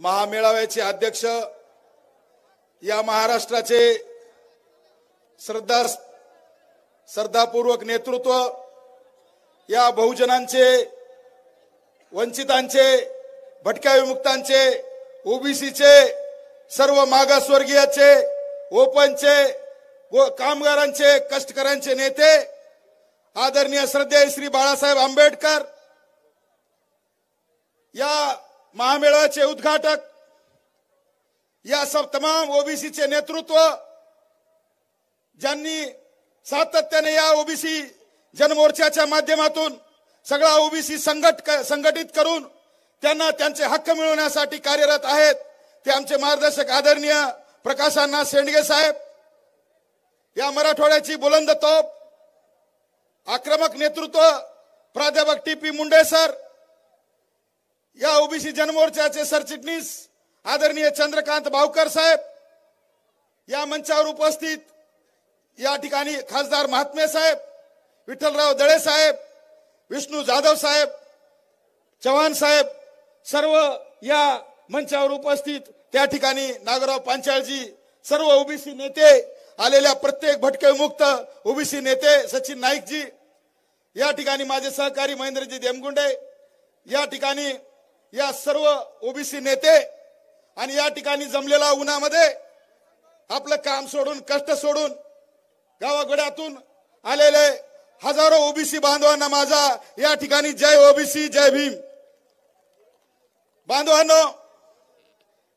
महामेळाव्याचे अध्यक्ष, या महाराष्ट्राचे श्रद्धापूर्वक नेतृत्व, या बहुजनांचे, वंचितांचे, भटक्या विमुक्तांचे, ओबीसीचे, सर्व मागासवर्गीयाचे, ओपनचे व कामगारांचे, कष्टकऱ्यांचे नेते आदरणीय श्रद्धेय श्री बाळासाहेब आंबेडकर, या महामेळाव्याचे उद्घाटक, या सब तमाम ओबीसीचे नेतृत्व, ज्यांनी सातत्याने या ओबीसी जनमोर्चाच्या माध्यमातून सगळा ओबीसी संघटित करून त्यांना त्यांचे हक्क मिळवण्यासाठी कार्यरत आहेत, ते आमचे मार्गदर्शक आदरणीय प्रकाश अण्णा शेंडगे साहेब, या मराठवाड्याची बुलंद तोफ, आक्रमक नेतृत्व प्राध्यापक टी.पी. मुंडे सर, या ओबीसी जनमोर्चाचे सरचिटणीस आदरणीय चंद्रकांत भावकर साहेब, या मंचावर उपस्थित या ठिकाणी खासदार महात्मे साहेब, विठ्ठलराव दळे साहेब, विष्णू जाधव साहेब, चव्हाण साहेब, सर्व या मंचावर उपस्थित त्या ठिकाणी नागराव पांचाळजी, सर्व ओबीसी नेते आलेल्या, प्रत्येक भटके मुक्त ओबीसी नेते सचिन नाईकजी, या ठिकाणी माझे सहकारी महेंद्रजी देमगुंडे, या ठिकाणी या सर्व ओबीसी नेते, आणि या ठिकाणी जमलेला उन्हामध्ये आपलं काम सोडून, कष्ट सोडून गावागड्यातून आलेले हजारो ओबीसी बांधवांना माझा या ठिकाणी जय ओबीसी, जय भीम. बांधवांनो,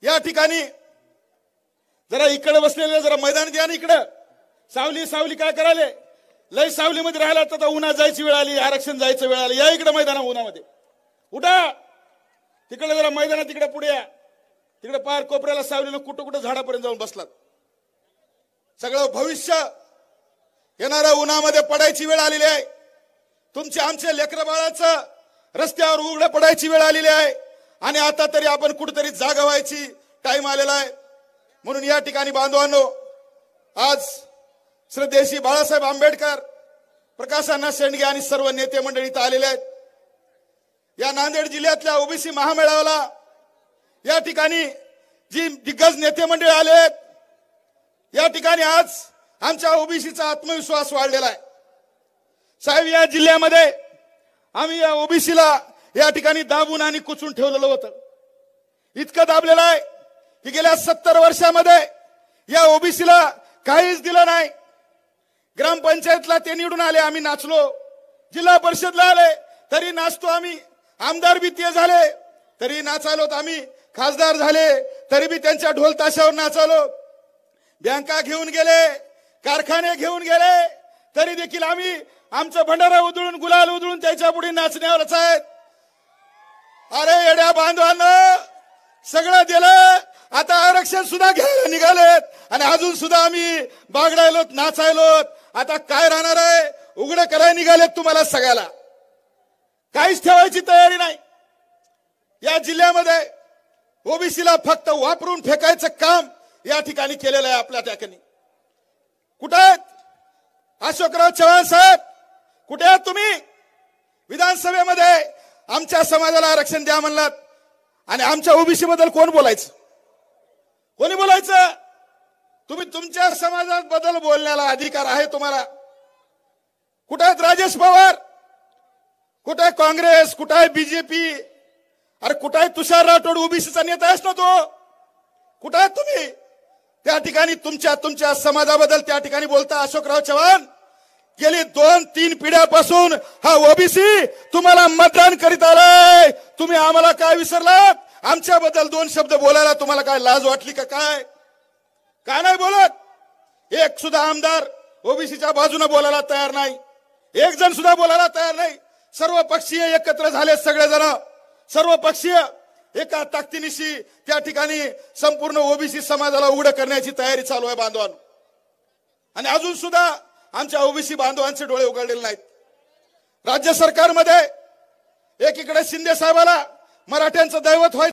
या ठिकाणी जरा इकडे बसलेले, जरा मैदान द्या ना इकडे. सावली सावली काय करायले, लय सावलीमध्ये राहिला तर उन्हात जायची वेळ आली, आरक्षण जायचं वेळ आली. या इकडे मैदाना, उन्हामध्ये उठा, तिकडे जरा मैदानात तिकडे पुढे या. तिकडे पार कोपऱ्याला सावलीला कुठं कुठं झाडापर्यंत जाऊन बसलात. सगळं भविष्य येणाऱ्या उन्हामध्ये पडायची वेळ आलेली आहे. तुमचे आमचे लेकरं बाळाचं रस्त्यावर उघडे पडायची वेळ आलेली आहे, आणि आता तरी आपण कुठेतरी जागा व्हायची टाइम आलेला आहे. म्हणून या ठिकाणी बांधवांनो, आज श्रद्धेय बाळासाहेब आंबेडकर, प्रकाश अण्णा शेंडगे आणि सर्व नेते मंडळी इथं आलेले आहेत. या नांदेड जिल्ह्यातल्या ओबीसी महामेळाव्याला या ठिकाणी जी दिग्गज नेते मंडळी आले आहेत, या ठिकाणी आज आमच्या ओबीसीचा आत्मविश्वास वाढलेला आहे. साहेब, या जिल्ह्यामध्ये आम्ही या ओबीसीला या ठिकाणी दाबून आणि कुचून ठेवलेलं होतं. इतकं दाबलेलं आहे की गेल्या 70 वर्षामध्ये या ओबीसीला काहीच दिलं नाही. ग्रामपंचायतला ते निवडून आले, आम्ही नाचलो. जिल्हा परिषदला आले तरी नाचतो आम्ही. आमदार बी ते झाले तरी नाचालोत आम्ही. खासदार झाले तरी बी त्यांच्या ढोल ताशावर नाचालो. बँका घेऊन गेले, कारखाने घेऊन गेले तरी देखील आम्ही आमचं भंडारा उधळून, गुलाल उधळून त्याच्या पुढे नाचण्यावरच आहेत. अरे येड्या बांधवांना, सगळं दिलं, आता आरक्षण सुद्धा घ्यायला निघालेत आणि अजून सुद्धा आम्ही बागडायलोत, नाचायलोत. आता काय राहणार आहे? उघडं करायला निघालेत तुम्हाला सगळ्याला. काहीच ठेवायची तयारी नाही. या जिल्ह्यामध्ये ओबीसीला फक्त वापरून फेकायचं काम या ठिकाणी केलेलं आहे आपल्या ठिकाणी. कुठे आहेत अशोकराव चव्हाण साहेब? कुठे आहात तुम्ही? विधानसभेमध्ये आमच्या समाजाला आरक्षण द्या म्हणलात, आणि आमच्या ओबीसी बद्दल कोण बोलायचं? कोणी बोलायचं? तुम्ही तुमच्या समाजाबद्दल बोलण्याला अधिकार आहे तुम्हाला. कुठे आहेत राजेश पवार? कुठे आहे काँग्रेस? कुठे आहे बीजेपी? अरे कुठे आहे तुषार राठोड? ओबीसीचा नेता आहेस ना तो. कुठे आहेत तुम्ही? त्या ठिकाणी तुमच्या समाजाबद्दल त्या ठिकाणी बोलता अशोकराव चव्हाण. गेली 2-3 पिढ्यापासून हा ओबीसी तुम्हाला मतदान करीत आलाय. तुम्ही आम्हाला काय विसरलात? आमच्याबद्दल 2 शब्द बोलायला तुम्हाला काय लाज वाटली का? काय काय नाही बोलत? एक सुद्धा आमदार ओबीसीच्या बाजूने बोलायला तयार नाही. एक जण सुद्धा बोलायला तयार नाही. सर्व पक्षीय एकत्र झाले, सगळेजण सर्व पक्षीय एका ताकदीनिशी त्या ठिकाणी संपूर्ण ओबीसी समाजाला उघड करण्याची तयारी चालू आहे बांधवांनो. आणि अजून सुद्धा आमच्या ओबीसी बांधवांचे डोळे उघडलेले नाहीत. राज्य सरकारमध्ये एकीकडे शिंदे साहेबाला मराठ्यांचं दैवत व्हायचं